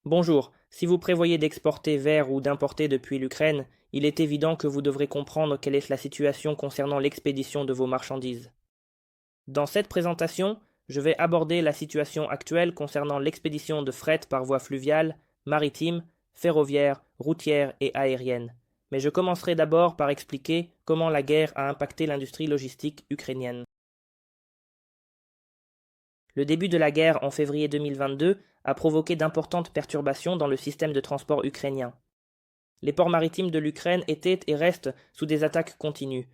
Bonjour, si vous prévoyez d'exporter vers ou d'importer depuis l'Ukraine, il est évident que vous devrez comprendre quelle est la situation concernant l'expédition de vos marchandises. Dans cette présentation, je vais aborder la situation actuelle concernant l'expédition de fret par voie fluviale, maritime, ferroviaire, routière et aérienne. Mais je commencerai d'abord par expliquer comment la guerre a impacté l'industrie logistique ukrainienne. Le début de la guerre en février 2022 a provoqué d'importantes perturbations dans le système de transport ukrainien. Les ports maritimes de l'Ukraine étaient et restent sous des attaques continues.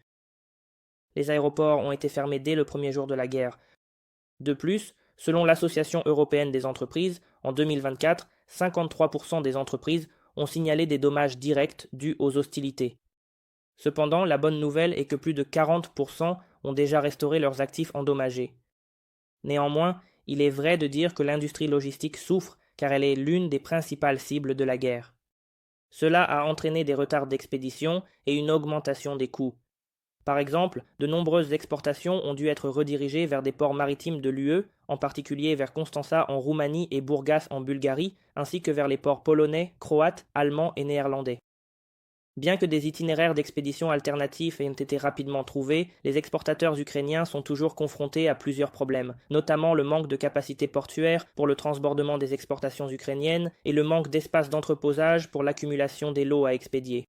Les aéroports ont été fermés dès le premier jour de la guerre. De plus, selon l'Association européenne des entreprises, en 2024, 53% des entreprises ont signalé des dommages directs dus aux hostilités. Cependant, la bonne nouvelle est que plus de 40% ont déjà restauré leurs actifs endommagés. Néanmoins, il est vrai de dire que l'industrie logistique souffre car elle est l'une des principales cibles de la guerre. Cela a entraîné des retards d'expédition et une augmentation des coûts. Par exemple, de nombreuses exportations ont dû être redirigées vers des ports maritimes de l'UE, en particulier vers Constanța en Roumanie et Burgas en Bulgarie, ainsi que vers les ports polonais, croates, allemands et néerlandais. Bien que des itinéraires d'expédition alternatifs aient été rapidement trouvés, les exportateurs ukrainiens sont toujours confrontés à plusieurs problèmes, notamment le manque de capacité portuaire pour le transbordement des exportations ukrainiennes et le manque d'espace d'entreposage pour l'accumulation des lots à expédier.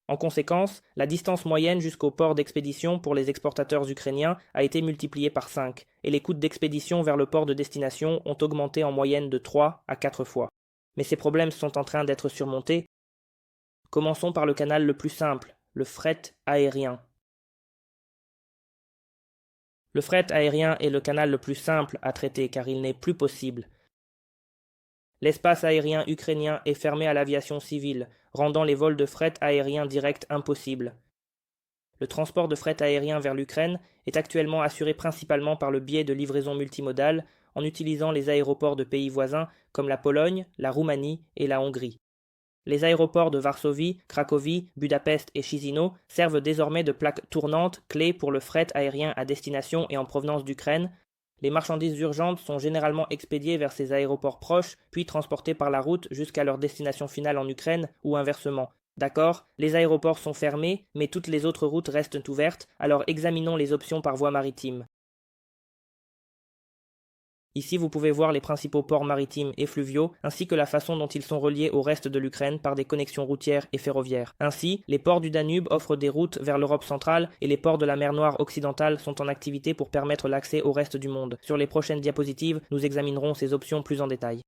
En conséquence, la distance moyenne jusqu'au port d'expédition pour les exportateurs ukrainiens a été multipliée par 5, et les coûts d'expédition vers le port de destination ont augmenté en moyenne de 3 à 4 fois. Mais ces problèmes sont en train d'être surmontés. Commençons par le canal le plus simple, le fret aérien. Le fret aérien est le canal le plus simple à traiter car il n'est plus possible. L'espace aérien ukrainien est fermé à l'aviation civile, rendant les vols de fret aérien direct impossibles. Le transport de fret aérien vers l'Ukraine est actuellement assuré principalement par le biais de livraisons multimodales en utilisant les aéroports de pays voisins comme la Pologne, la Roumanie et la Hongrie. Les aéroports de Varsovie, Cracovie, Budapest et Chisinau servent désormais de plaques tournantes clés pour le fret aérien à destination et en provenance d'Ukraine. Les marchandises urgentes sont généralement expédiées vers ces aéroports proches, puis transportées par la route jusqu'à leur destination finale en Ukraine ou inversement. D'accord, les aéroports sont fermés, mais toutes les autres routes restent ouvertes, alors examinons les options par voie maritime. Ici, vous pouvez voir les principaux ports maritimes et fluviaux, ainsi que la façon dont ils sont reliés au reste de l'Ukraine par des connexions routières et ferroviaires. Ainsi, les ports du Danube offrent des routes vers l'Europe centrale et les ports de la mer Noire occidentale sont en activité pour permettre l'accès au reste du monde. Sur les prochaines diapositives, nous examinerons ces options plus en détail.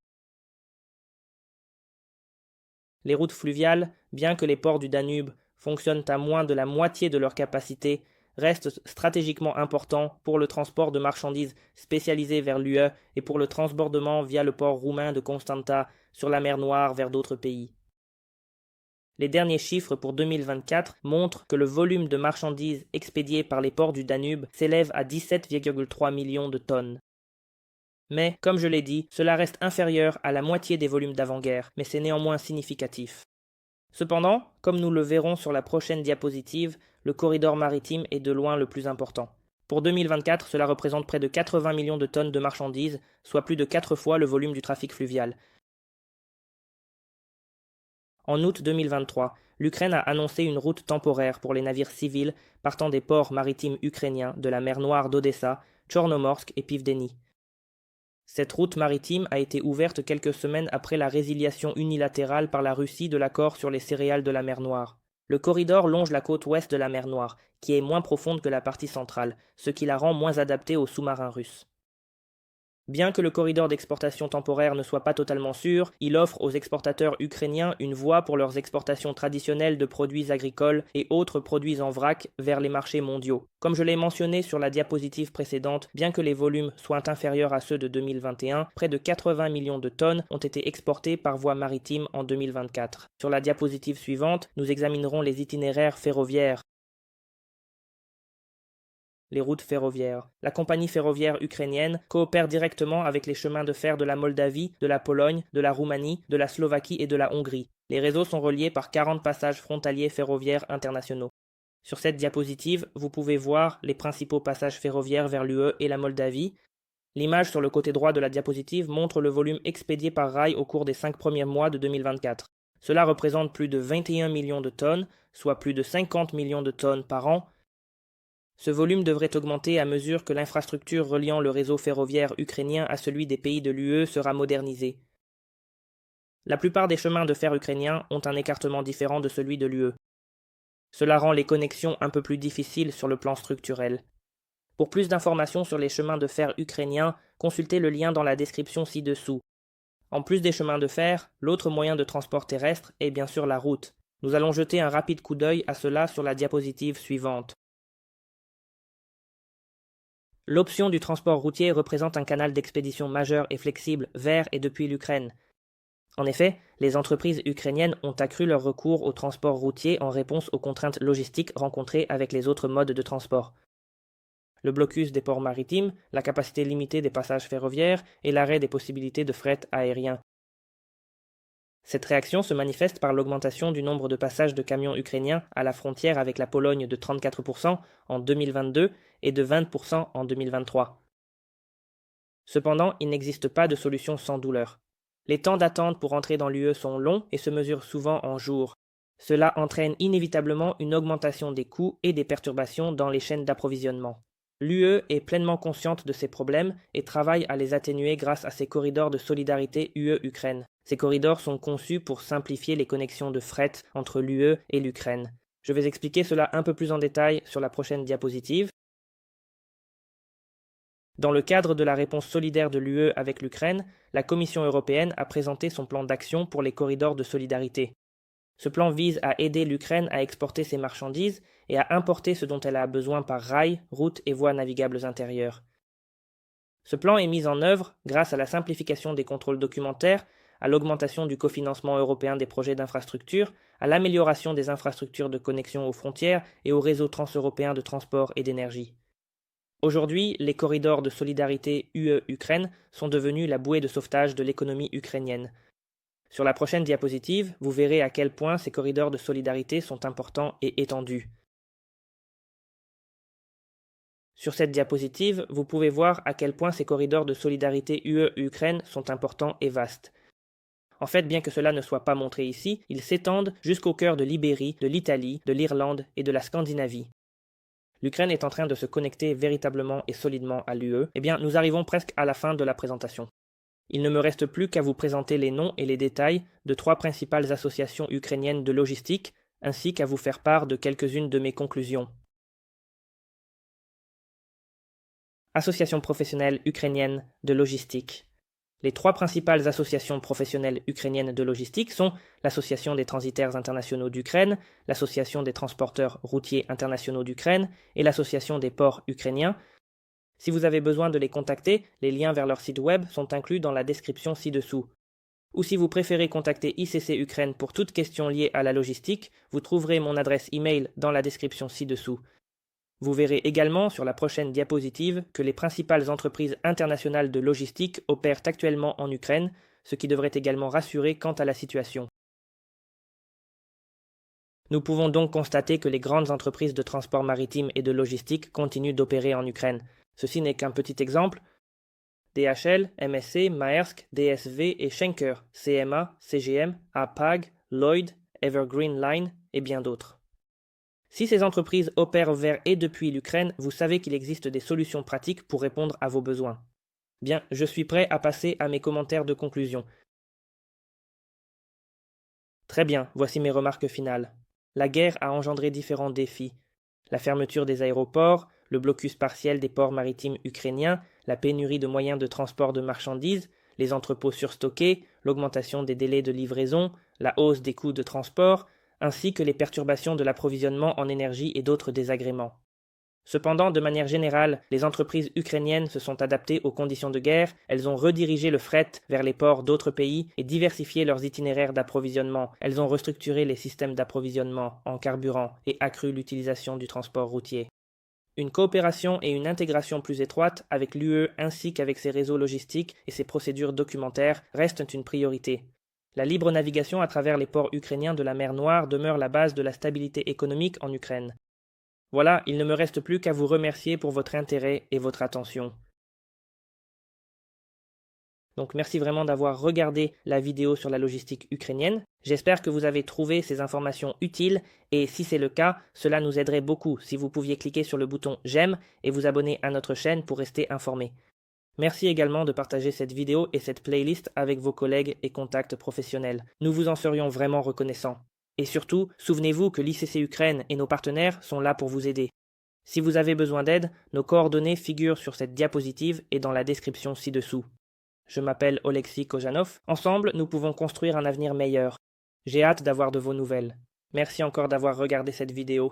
Les routes fluviales, bien que les ports du Danube fonctionnent à moins de la moitié de leur capacité, restent stratégiquement importants pour le transport de marchandises spécialisées vers l'UE et pour le transbordement via le port roumain de Constanta sur la mer Noire vers d'autres pays. Les derniers chiffres pour 2024 montrent que le volume de marchandises expédiées par les ports du Danube s'élève à 17,3 millions de tonnes. Mais, comme je l'ai dit, cela reste inférieur à la moitié des volumes d'avant-guerre, mais c'est néanmoins significatif. Cependant, comme nous le verrons sur la prochaine diapositive, le corridor maritime est de loin le plus important. Pour 2024, cela représente près de 80 millions de tonnes de marchandises, soit plus de 4 fois le volume du trafic fluvial. En août 2023, l'Ukraine a annoncé une route temporaire pour les navires civils partant des ports maritimes ukrainiens de la mer Noire d'Odessa, Tchornomorsk et Pivdeni. Cette route maritime a été ouverte quelques semaines après la résiliation unilatérale par la Russie de l'accord sur les céréales de la mer Noire. Le corridor longe la côte ouest de la mer Noire, qui est moins profonde que la partie centrale, ce qui la rend moins adaptée aux sous-marins russes. Bien que le corridor d'exportation temporaire ne soit pas totalement sûr, il offre aux exportateurs ukrainiens une voie pour leurs exportations traditionnelles de produits agricoles et autres produits en vrac vers les marchés mondiaux. Comme je l'ai mentionné sur la diapositive précédente, bien que les volumes soient inférieurs à ceux de 2021, près de 80 millions de tonnes ont été exportées par voie maritime en 2024. Sur la diapositive suivante, nous examinerons les itinéraires ferroviaires. Les routes ferroviaires. La compagnie ferroviaire ukrainienne coopère directement avec les chemins de fer de la Moldavie, de la Pologne, de la Roumanie, de la Slovaquie et de la Hongrie. Les réseaux sont reliés par 40 passages frontaliers ferroviaires internationaux. Sur cette diapositive, vous pouvez voir les principaux passages ferroviaires vers l'UE et la Moldavie. L'image sur le côté droit de la diapositive montre le volume expédié par rail au cours des 5 premiers mois de 2024. Cela représente plus de 21 millions de tonnes, soit plus de 50 millions de tonnes par an. Ce volume devrait augmenter à mesure que l'infrastructure reliant le réseau ferroviaire ukrainien à celui des pays de l'UE sera modernisée. La plupart des chemins de fer ukrainiens ont un écartement différent de celui de l'UE. Cela rend les connexions un peu plus difficiles sur le plan structurel. Pour plus d'informations sur les chemins de fer ukrainiens, consultez le lien dans la description ci-dessous. En plus des chemins de fer, l'autre moyen de transport terrestre est bien sûr la route. Nous allons jeter un rapide coup d'œil à cela sur la diapositive suivante. L'option du transport routier représente un canal d'expédition majeur et flexible vers et depuis l'Ukraine. En effet, les entreprises ukrainiennes ont accru leur recours au transport routier en réponse aux contraintes logistiques rencontrées avec les autres modes de transport. Le blocus des ports maritimes, la capacité limitée des passages ferroviaires et l'arrêt des possibilités de fret aérien. Cette réaction se manifeste par l'augmentation du nombre de passages de camions ukrainiens à la frontière avec la Pologne de 34% en 2022 et de 20% en 2023. Cependant, il n'existe pas de solution sans douleur. Les temps d'attente pour entrer dans l'UE sont longs et se mesurent souvent en jours. Cela entraîne inévitablement une augmentation des coûts et des perturbations dans les chaînes d'approvisionnement. L'UE est pleinement consciente de ces problèmes et travaille à les atténuer grâce à ses corridors de solidarité UE-Ukraine. Ces corridors sont conçus pour simplifier les connexions de fret entre l'UE et l'Ukraine. Je vais expliquer cela un peu plus en détail sur la prochaine diapositive. Dans le cadre de la réponse solidaire de l'UE avec l'Ukraine, la Commission européenne a présenté son plan d'action pour les corridors de solidarité. Ce plan vise à aider l'Ukraine à exporter ses marchandises et à importer ce dont elle a besoin par rail, routes et voies navigables intérieures. Ce plan est mis en œuvre grâce à la simplification des contrôles documentaires, à l'augmentation du cofinancement européen des projets d'infrastructure, à l'amélioration des infrastructures de connexion aux frontières et aux réseaux transeuropéens de transport et d'énergie. Aujourd'hui, les corridors de solidarité UE-Ukraine sont devenus la bouée de sauvetage de l'économie ukrainienne. Sur la prochaine diapositive, vous verrez à quel point ces corridors de solidarité sont importants et étendus. Sur cette diapositive, vous pouvez voir à quel point ces corridors de solidarité UE-Ukraine sont importants et vastes. En fait, bien que cela ne soit pas montré ici, ils s'étendent jusqu'au cœur de l'Ibérie, de l'Italie, de l'Irlande et de la Scandinavie. L'Ukraine est en train de se connecter véritablement et solidement à l'UE. Eh bien, nous arrivons presque à la fin de la présentation. Il ne me reste plus qu'à vous présenter les noms et les détails de 3 principales associations ukrainiennes de logistique, ainsi qu'à vous faire part de quelques-unes de mes conclusions. Association professionnelle ukrainienne de logistique. Les 3 principales associations professionnelles ukrainiennes de logistique sont l'Association des transitaires internationaux d'Ukraine, l'Association des transporteurs routiers internationaux d'Ukraine et l'Association des ports ukrainiens. Si vous avez besoin de les contacter, les liens vers leur site web sont inclus dans la description ci-dessous. Ou si vous préférez contacter ICC Ukraine pour toute question liée à la logistique, vous trouverez mon adresse email dans la description ci-dessous. Vous verrez également sur la prochaine diapositive que les principales entreprises internationales de logistique opèrent actuellement en Ukraine, ce qui devrait également rassurer quant à la situation. Nous pouvons donc constater que les grandes entreprises de transport maritime et de logistique continuent d'opérer en Ukraine. Ceci n'est qu'un petit exemple. DHL, MSC, Maersk, DSV et Schenker, CMA, CGM, Hapag, Lloyd, Evergreen Line et bien d'autres. Si ces entreprises opèrent vers et depuis l'Ukraine, vous savez qu'il existe des solutions pratiques pour répondre à vos besoins. Bien, je suis prêt à passer à mes commentaires de conclusion. Très bien, voici mes remarques finales. La guerre a engendré différents défis. La fermeture des aéroports, le blocus partiel des ports maritimes ukrainiens, la pénurie de moyens de transport de marchandises, les entrepôts surstockés, l'augmentation des délais de livraison, la hausse des coûts de transport, ainsi que les perturbations de l'approvisionnement en énergie et d'autres désagréments. Cependant, de manière générale, les entreprises ukrainiennes se sont adaptées aux conditions de guerre, elles ont redirigé le fret vers les ports d'autres pays et diversifié leurs itinéraires d'approvisionnement, elles ont restructuré les systèmes d'approvisionnement en carburant et accru l'utilisation du transport routier. Une coopération et une intégration plus étroite avec l'UE ainsi qu'avec ses réseaux logistiques et ses procédures documentaires restent une priorité. La libre navigation à travers les ports ukrainiens de la mer Noire demeure la base de la stabilité économique en Ukraine. Voilà, il ne me reste plus qu'à vous remercier pour votre intérêt et votre attention. Donc merci vraiment d'avoir regardé la vidéo sur la logistique ukrainienne. J'espère que vous avez trouvé ces informations utiles et si c'est le cas, cela nous aiderait beaucoup si vous pouviez cliquer sur le bouton j'aime et vous abonner à notre chaîne pour rester informé. Merci également de partager cette vidéo et cette playlist avec vos collègues et contacts professionnels. Nous vous en serions vraiment reconnaissants. Et surtout, souvenez-vous que l'ICC Ukraine et nos partenaires sont là pour vous aider. Si vous avez besoin d'aide, nos coordonnées figurent sur cette diapositive et dans la description ci-dessous. Je m'appelle Oleksiy Kojanov. Ensemble, nous pouvons construire un avenir meilleur. J'ai hâte d'avoir de vos nouvelles. Merci encore d'avoir regardé cette vidéo.